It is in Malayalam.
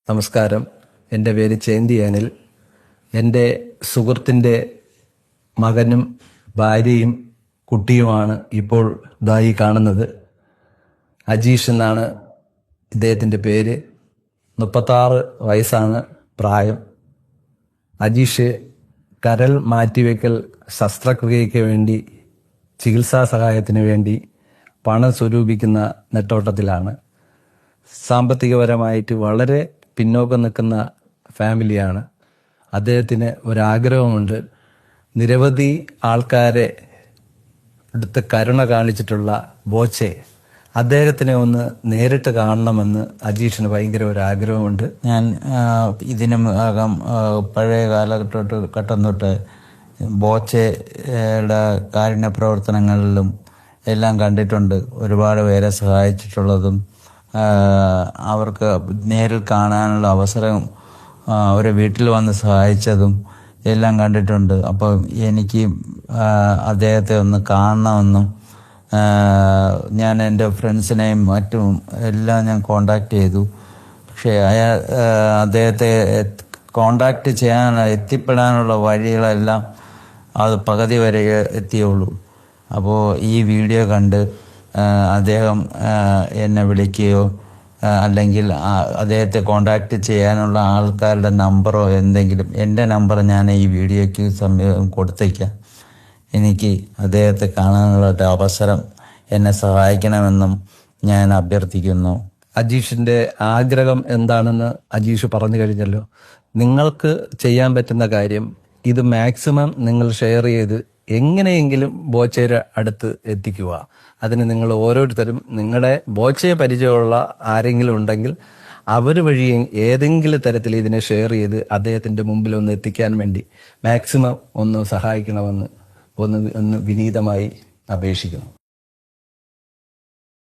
നമസ്കാരം. എൻ്റെ പേര് ചേന്തി അനിൽ. എൻ്റെ സുഹൃത്തിൻ്റെ മകനും ഭാര്യയും കുട്ടിയുമാണ് ഇപ്പോൾ ഇതായി കാണുന്നത്. അജീഷ് എന്നാണ് ഇദ്ദേഹത്തിൻ്റെ പേര്. 36 വയസ്സാണ് പ്രായം. അജീഷ് കരൾ മാറ്റിവെക്കൽ ശസ്ത്രക്രിയയ്ക്ക് വേണ്ടി ചികിത്സാ സഹായത്തിന് വേണ്ടി പണം സ്വരൂപിക്കുന്ന നെട്ടോട്ടത്തിലാണ്. സാമ്പത്തികപരമായിട്ട് വളരെ പിന്നോക്കം നിൽക്കുന്ന ഫാമിലിയാണ്. അദ്ദേഹത്തിന് ഒരാഗ്രഹമുണ്ട്. നിരവധി ആൾക്കാരെ അടുത്ത് കരുണ കാണിച്ചിട്ടുള്ള ബോച്ചെ അദ്ദേഹത്തിനെ ഒന്ന് നേരിട്ട് കാണണമെന്ന് അജീഷിന് ഭയങ്കര ഒരാഗ്രഹമുണ്ട്. ഞാൻ ഇതിനും പഴയ കാലഘട്ടം തൊട്ട് ബോച്ചയുടെ കാരുണ്യ പ്രവർത്തനങ്ങളിലും എല്ലാം കണ്ടിട്ടുണ്ട്. ഒരുപാട് പേരെ സഹായിച്ചിട്ടുള്ളതും അവർക്ക് നേരിൽ കാണാനുള്ള അവസരം അവരെ വീട്ടിൽ വന്ന് സഹായിച്ചതും എല്ലാം കണ്ടിട്ടുണ്ട്. അപ്പോൾ എനിക്ക് അദ്ദേഹത്തെ ഒന്ന് കാണണമെന്നും ഞാൻ എൻ്റെ ഫ്രണ്ട്സിനെയും മറ്റും എല്ലാം ഞാൻ കോണ്ടാക്ട് ചെയ്തു. പക്ഷേ അദ്ദേഹത്തെ കോണ്ടാക്ട് എത്തിപ്പെടാനുള്ള വഴികളെല്ലാം അത് പകുതി വരെ എത്തിയുള്ളൂ. അപ്പോൾ ഈ വീഡിയോ കണ്ട് അദ്ദേഹം എന്നെ വിളിക്കുകയോ അല്ലെങ്കിൽ അദ്ദേഹത്തെ കോണ്ടാക്ട് ചെയ്യാനുള്ള ആൾക്കാരുടെ നമ്പറോ എന്തെങ്കിലും, എൻ്റെ നമ്പർ ഞാൻ ഈ വീഡിയോയ്ക്ക് കൊടുത്തേക്കാം. എനിക്ക് അദ്ദേഹത്തെ കാണാനുള്ള അവസരം എന്നെ സഹായിക്കണമെന്നും ഞാൻ അഭ്യർത്ഥിക്കുന്നു. അജീഷിൻ്റെ ആഗ്രഹം എന്താണെന്ന് അജീഷ് പറഞ്ഞു കഴിഞ്ഞല്ലോ. നിങ്ങൾക്ക് ചെയ്യാൻ പറ്റുന്ന കാര്യം ഇത് മാക്സിമം നിങ്ങൾ ഷെയർ ചെയ്ത് എങ്ങനെയെങ്കിലും ബോച്ചയുടെ അടുത്ത് എത്തിക്കുക. അതിന് നിങ്ങൾ ഓരോരുത്തരും നിങ്ങളുടെ ബോച്ചയെ പരിചയമുള്ള ആരെങ്കിലും ഉണ്ടെങ്കിൽ അവർ വഴി ഏതെങ്കിലും തരത്തിൽ ഇതിനെ ഷെയർ ചെയ്ത് അദ്ദേഹത്തിൻ്റെ മുമ്പിൽ ഒന്ന് എത്തിക്കാൻ വേണ്ടി മാക്സിമം ഒന്ന് സഹായിക്കണമെന്ന് ഒന്ന് വിനീതമായി അപേക്ഷിക്കുന്നു.